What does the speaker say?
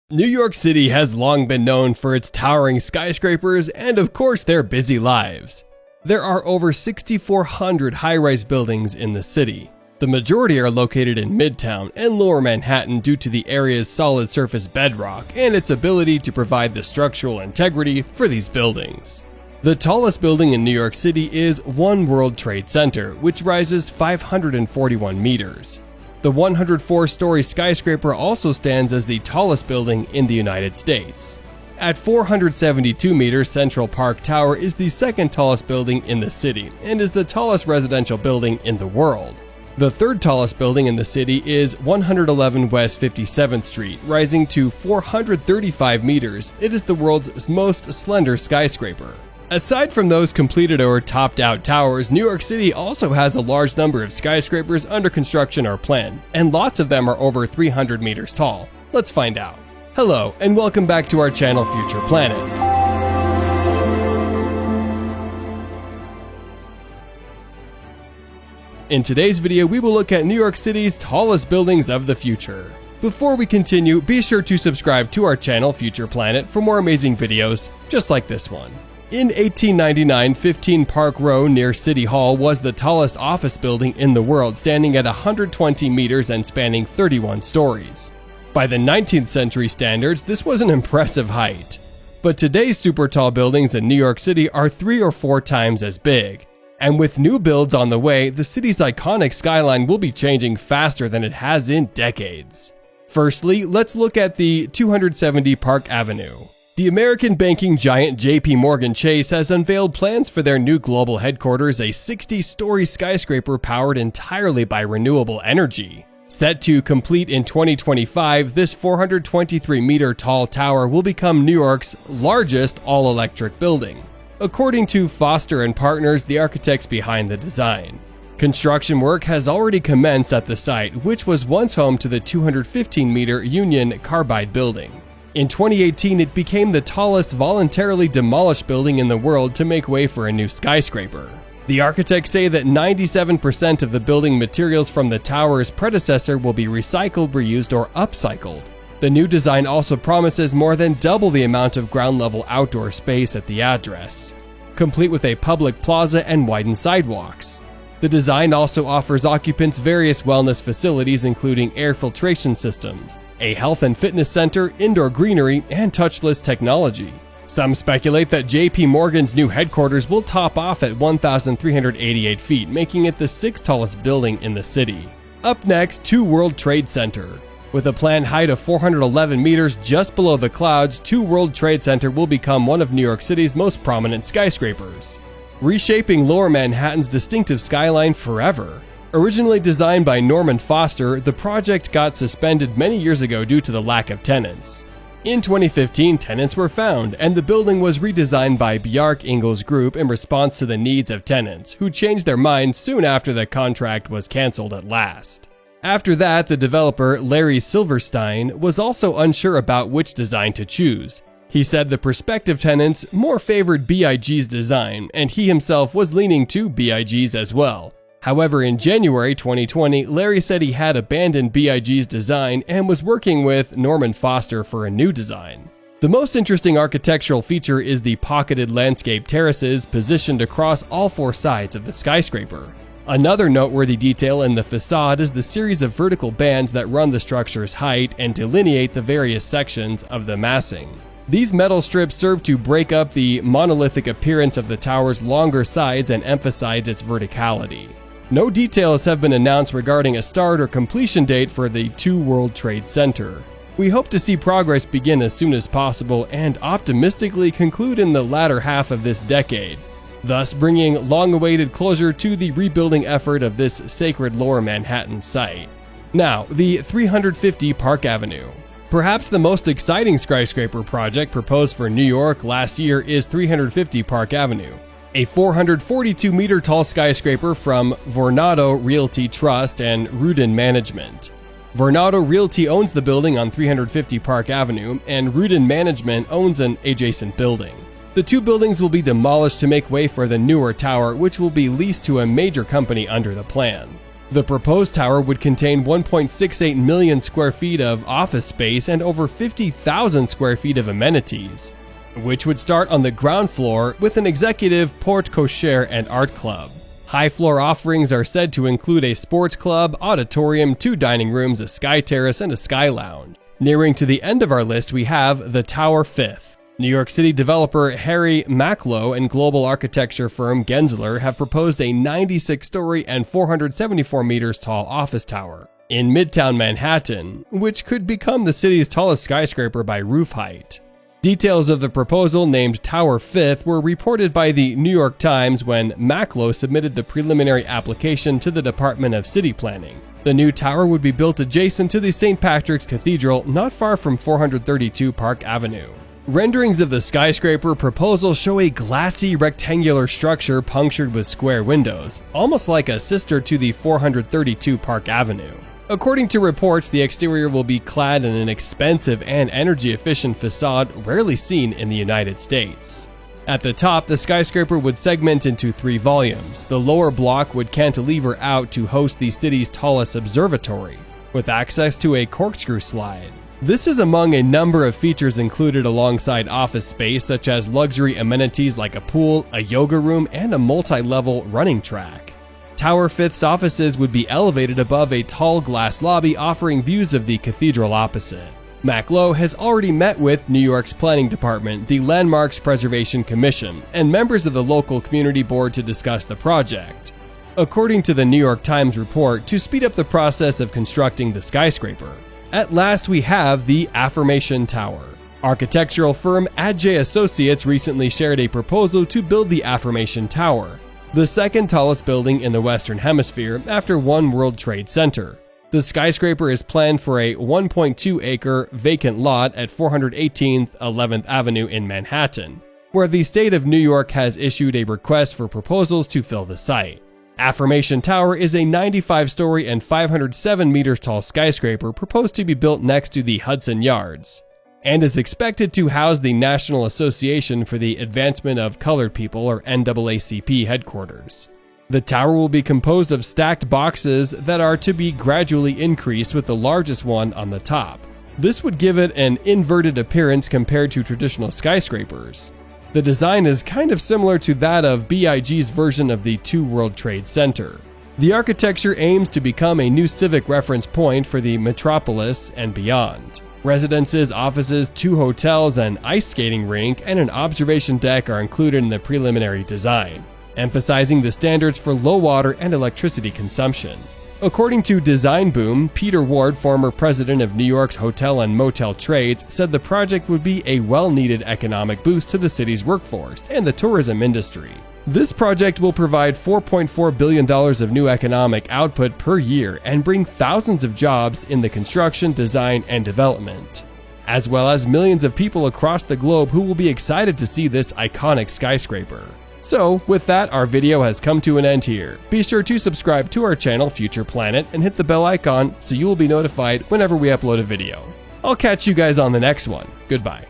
New York City has long been known for its towering skyscrapers and, of course, their busy lives. There are over 6,400 high-rise buildings in the city. The majority are located in Midtown and Lower Manhattan due to the area's solid surface bedrock and its ability to provide the structural integrity for these buildings. The tallest building in New York City is One World Trade Center, which rises 541 meters. The 104-story skyscraper also stands as the tallest building in the United States. At 472 meters, Central Park Tower is the second tallest building in the city and is the tallest residential building in the world. The third tallest building in the city is 111 West 57th Street, rising to 435 meters. It is the world's most slender skyscraper. Aside from those completed or topped-out towers, New York City also has a large number of skyscrapers under construction or planned, and lots of them are over 300 meters tall. Let's find out. Hello, and welcome back to our channel Future Planet. In today's video, we will look at New York City's tallest buildings of the future. Before we continue, be sure to subscribe to our channel Future Planet for more amazing videos just like this one. In 1899, 15 Park Row near City Hall was the tallest office building in the world, standing at 120 meters and spanning 31 stories. By the 19th century standards, this was an impressive height. But today's super tall buildings in New York City are 3 or 4 times as big. And with new builds on the way, the city's iconic skyline will be changing faster than it has in decades. Firstly, let's look at the 270 Park Avenue. The American banking giant JP Morgan Chase has unveiled plans for their new global headquarters, a 60-story skyscraper powered entirely by renewable energy. Set to complete in 2025, this 423-meter tall tower will become New York's largest all-electric building, according to Foster & Partners, the architects behind the design. Construction work has already commenced at the site, which was once home to the 215-meter Union Carbide building. In 2018, it became the tallest voluntarily demolished building in the world to make way for a new skyscraper. The architects say that 97% of the building materials from the tower's predecessor will be recycled, reused, or upcycled. The new design also promises more than double the amount of ground-level outdoor space at the address, complete with a public plaza and widened sidewalks. The design also offers occupants various wellness facilities, including air filtration systems, a health and fitness center, indoor greenery, and touchless technology. Some speculate that JP Morgan's new headquarters will top off at 1,388 feet, making it the 6th tallest building in the city. Up next, Two World Trade Center. With a planned height of 411 meters just below the clouds, Two World Trade Center will become one of New York City's most prominent skyscrapers, reshaping Lower Manhattan's distinctive skyline forever. Originally designed by Norman Foster, the project got suspended many years ago due to the lack of tenants. In 2015, tenants were found, and the building was redesigned by Bjarke Ingels Group in response to the needs of tenants, who changed their minds soon after the contract was canceled at last. After that, the developer, Larry Silverstein, was also unsure about which design to choose. He said the prospective tenants more favored BIG's design, and he himself was leaning to BIG's as well. However, in January 2020, Larry said he had abandoned BIG's design and was working with Norman Foster for a new design. The most interesting architectural feature is the pocketed landscape terraces positioned across all 4 sides of the skyscraper. Another noteworthy detail in the facade is the series of vertical bands that run the structure's height and delineate the various sections of the massing. These metal strips serve to break up the monolithic appearance of the tower's longer sides and emphasize its verticality. No details have been announced regarding a start or completion date for the Two World Trade Center. We hope to see progress begin as soon as possible and optimistically conclude in the latter half of this decade, thus bringing long-awaited closure to the rebuilding effort of this sacred Lower Manhattan site. Now, the 350 Park Avenue. Perhaps the most exciting skyscraper project proposed for New York last year is 350 Park Avenue, a 442-meter tall skyscraper from Vornado Realty Trust and Rudin Management. Vornado Realty owns the building on 350 Park Avenue, and Rudin Management owns an adjacent building. The 2 buildings will be demolished to make way for the newer tower, which will be leased to a major company under the plan. The proposed tower would contain 1.68 million square feet of office space and over 50,000 square feet of amenities, which would start on the ground floor with an executive porte cochere and art club. High floor offerings are said to include a sports club, auditorium, 2 dining rooms, a sky terrace, and a sky lounge. Nearing to the end of our list, we have the Tower Fifth. New York City developer Harry Macklowe and global architecture firm Gensler have proposed a 96-story and 474 meters tall office tower in Midtown Manhattan, which could become the city's tallest skyscraper by roof height. Details of the proposal, named Tower Fifth, were reported by the New York Times when Macklowe submitted the preliminary application to the Department of City Planning. The new tower would be built adjacent to the St. Patrick's Cathedral, not far from 432 Park Avenue. Renderings of the skyscraper proposal show a glassy rectangular structure punctured with square windows, almost like a sister to the 432 Park Avenue. According to reports, the exterior will be clad in an expensive and energy-efficient facade rarely seen in the United States. At the top, the skyscraper would segment into 3 volumes. The lower block would cantilever out to host the city's tallest observatory, with access to a corkscrew slide. This is among a number of features included alongside office space, such as luxury amenities like a pool, a yoga room, and a multi-level running track. Tower Fifth's offices would be elevated above a tall glass lobby offering views of the cathedral opposite. Macklowe has already met with New York's planning department, the Landmarks Preservation Commission, and members of the local community board to discuss the project. According to the New York Times report, to speed up the process of constructing the skyscraper, at last we have the Affirmation Tower. Architectural firm Adjay Associates recently shared a proposal to build the Affirmation Tower, the second tallest building in the Western Hemisphere after One World Trade Center. The skyscraper is planned for a 1.2-acre vacant lot at 418th 11th Avenue in Manhattan, where the state of New York has issued a request for proposals to fill the site. Affirmation Tower is a 95-story and 507 meters tall skyscraper proposed to be built next to the Hudson Yards, and is expected to house the National Association for the Advancement of Colored People, or NAACP, headquarters. The tower will be composed of stacked boxes that are to be gradually increased, with the largest one on the top. This would give it an inverted appearance compared to traditional skyscrapers. The design is kind of similar to that of BIG's version of the 2 World Trade Center. The architecture aims to become a new civic reference point for the metropolis and beyond. Residences, offices, 2 hotels, an ice skating rink, and an observation deck are included in the preliminary design, emphasizing the standards for low water and electricity consumption. According to Design Boom, Peter Ward, former president of New York's hotel and motel trades, said the project would be a well-needed economic boost to the city's workforce and the tourism industry. This project will provide $4.4 billion of new economic output per year and bring thousands of jobs in the construction, design, and development, as well as millions of people across the globe who will be excited to see this iconic skyscraper. So, with that, our video has come to an end here. Be sure to subscribe to our channel, Future Planet, and hit the bell icon so you will be notified whenever we upload a video. I'll catch you guys on the next one. Goodbye.